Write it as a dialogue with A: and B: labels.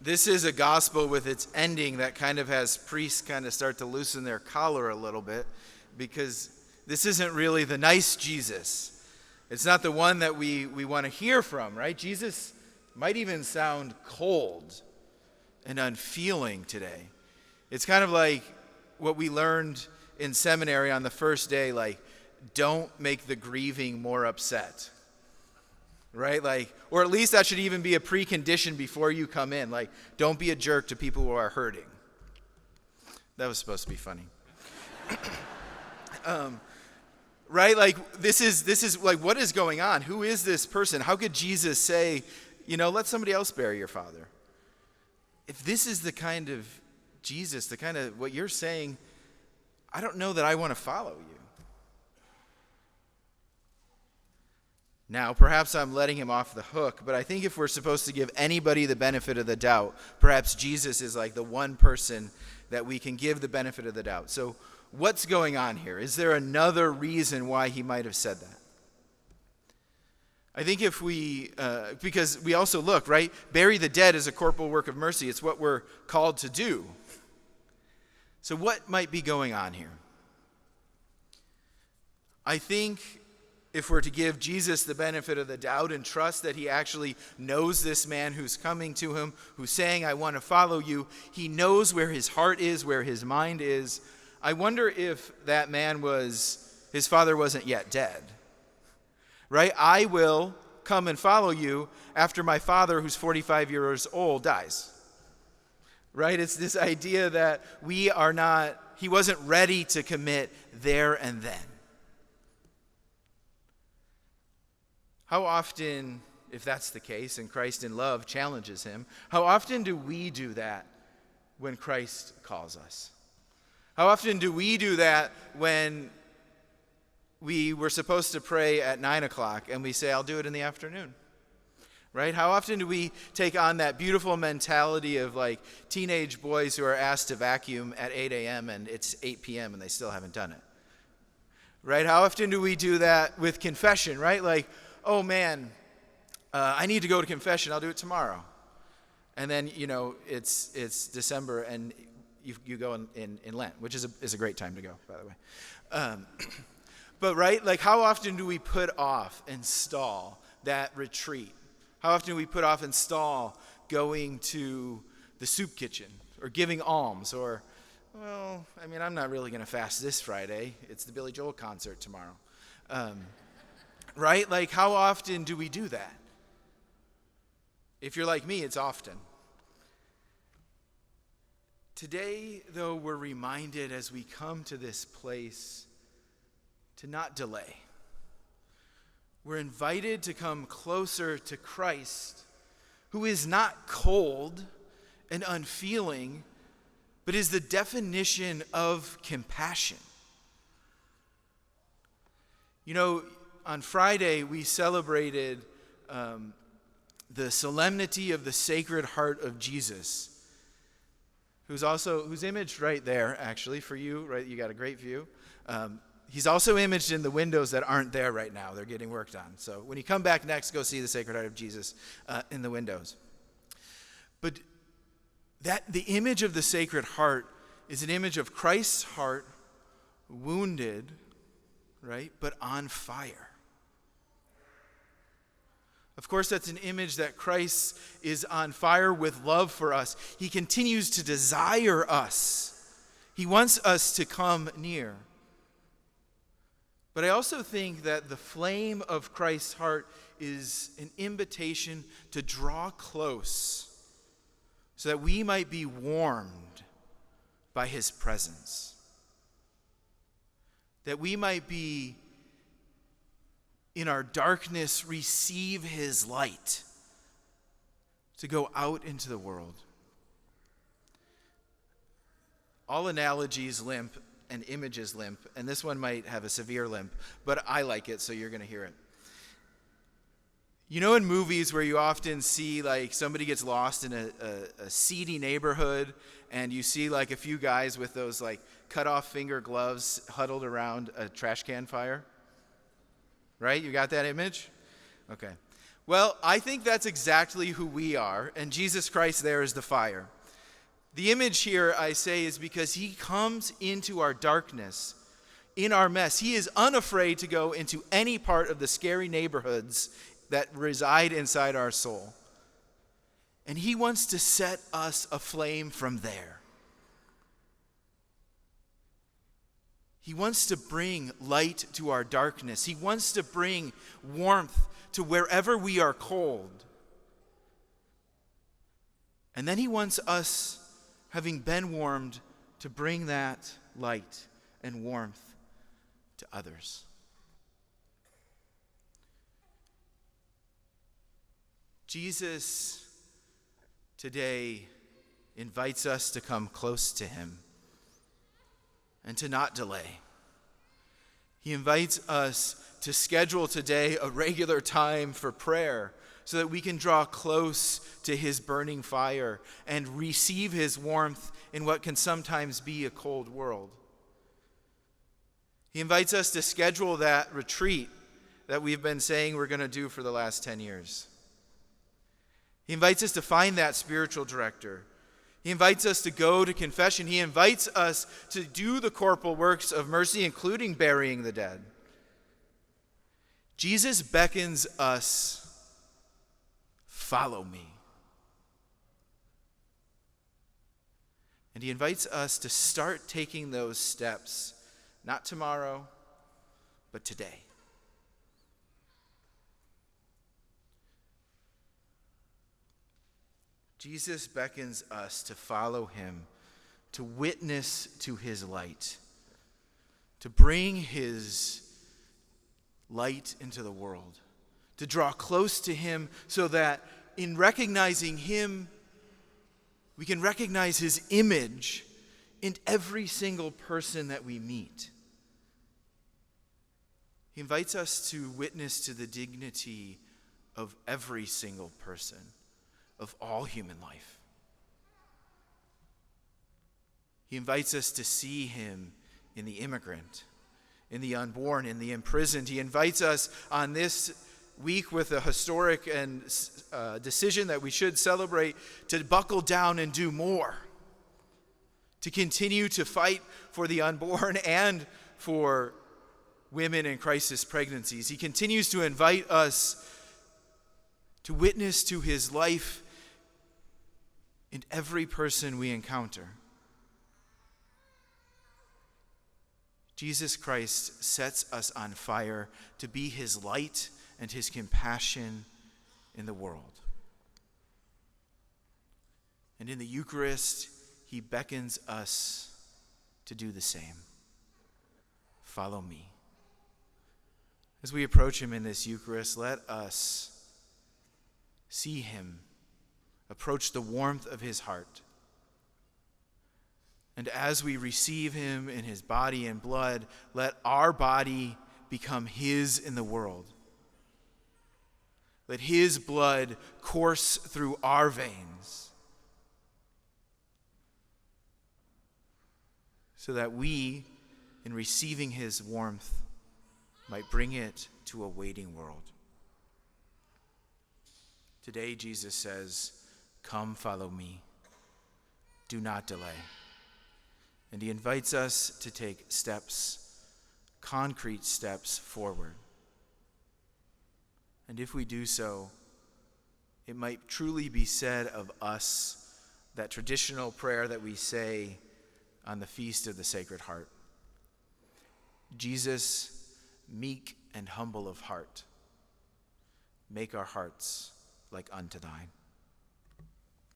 A: This is a gospel with its ending that kind of has priests kind of start to loosen their collar a little bit, because this isn't really the nice Jesus. It's not the one that we want to hear from, right? Jesus might even sound cold and unfeeling today. It's kind of like what we learned in seminary on the first day, like, don't make the grieving more upset. Right? Like, or at least that should even be a precondition before you come in. Like, don't be a jerk to people who are hurting. That was supposed to be funny. Right? Like, this is like, what is going on? Who is this person? How could Jesus say, let somebody else bury your father? If this is the kind of Jesus, the kind of what you're saying, I don't know that I want to follow you. Now, perhaps I'm letting him off the hook, but I think if we're supposed to give anybody the benefit of the doubt, perhaps Jesus is like the one person that we can give the benefit of the doubt. So what's going on here? Is there another reason why he might have said that? I think if because we also look, right? Bury the dead is a corporal work of mercy. It's what we're called to do. So what might be going on here? I think if we're to give Jesus the benefit of the doubt and trust that he actually knows this man who's coming to him, who's saying, I want to follow you, he knows where his heart is, where his mind is. I wonder if that man his father wasn't yet dead. Right? I will come and follow you after my father, who's 45 years old, dies. Right? It's this idea that he wasn't ready to commit there and then. How often, if that's the case, and Christ in love challenges him, how often do we do that when Christ calls us? How often do we do that when we were supposed to pray at 9 o'clock and we say, I'll do it in the afternoon? Right? How often do we take on that beautiful mentality of like teenage boys who are asked to vacuum at 8 a.m. and it's 8 p.m. and they still haven't done it? Right? How often do we do that with confession, right? Like, oh man, I need to go to confession. I'll do it tomorrow. And then, it's December and you go in Lent, which is a great time to go, by the way. But right, like how often do we put off and stall that retreat? How often do we put off and stall going to the soup kitchen or giving alms or, I'm not really going to fast this Friday. It's the Billy Joel concert tomorrow. Right? Like, how often do we do that? If you're like me, it's often. Today, though, we're reminded as we come to this place to not delay. We're invited to come closer to Christ, who is not cold and unfeeling, but is the definition of compassion. On Friday, we celebrated the Solemnity of the Sacred Heart of Jesus, who's imaged right there, actually, for you, right? You got a great view. He's also imaged in the windows that aren't there right now. They're getting worked on. So when you come back next, go see the Sacred Heart of Jesus in the windows. But the image of the Sacred Heart is an image of Christ's heart, wounded, right, but on fire. Of course, that's an image that Christ is on fire with love for us. He continues to desire us. He wants us to come near. But I also think that the flame of Christ's heart is an invitation to draw close so that we might be warmed by his presence. That we might be, in our darkness, receive his light to go out into the world. All analogies limp and images limp, and this one might have a severe limp, but I like it, so you're going to hear it. In movies where you often see like somebody gets lost in a seedy neighborhood, and you see like a few guys with those like cut off finger gloves huddled around a trash can fire? Right? You got that image? Okay. Well, I think that's exactly who we are, and Jesus Christ there is the fire. The image here, I say, is because he comes into our darkness, in our mess. He is unafraid to go into any part of the scary neighborhoods that reside inside our soul. And he wants to set us aflame from there. He wants to bring light to our darkness. He wants to bring warmth to wherever we are cold. And then he wants us, having been warmed, to bring that light and warmth to others. Jesus today invites us to come close to him and to not delay. He invites us to schedule today a regular time for prayer so that we can draw close to his burning fire and receive his warmth in what can sometimes be a cold world. He invites us to schedule that retreat that we've been saying we're going to do for the last 10 years. He invites us to find that spiritual director. He invites us to go to confession. He invites us to do the corporal works of mercy, including burying the dead. Jesus beckons us, follow me. And he invites us to start taking those steps, not tomorrow, but today. Jesus beckons us to follow him, to witness to his light, to bring his light into the world, to draw close to him so that in recognizing him, we can recognize his image in every single person that we meet. He invites us to witness to the dignity of every single person, of all human life. He invites us to see him in the immigrant, in the unborn, in the imprisoned. He invites us on this week with a historic and decision that we should celebrate to buckle down and do more, to continue to fight for the unborn and for women in crisis pregnancies. He continues to invite us to witness to his life in every person we encounter. Jesus Christ sets us on fire to be his light and his compassion in the world. And in the Eucharist, he beckons us to do the same. Follow me. As we approach him in this Eucharist, let us see him, approach the warmth of his heart. And as we receive him in his body and blood, let our body become his in the world. Let his blood course through our veins so that we, in receiving his warmth, might bring it to a waiting world. Today, Jesus says, come follow me. Do not delay. And he invites us to take steps, concrete steps forward. And if we do so, it might truly be said of us, that traditional prayer that we say on the Feast of the Sacred Heart. Jesus, meek and humble of heart, make our hearts like unto thine.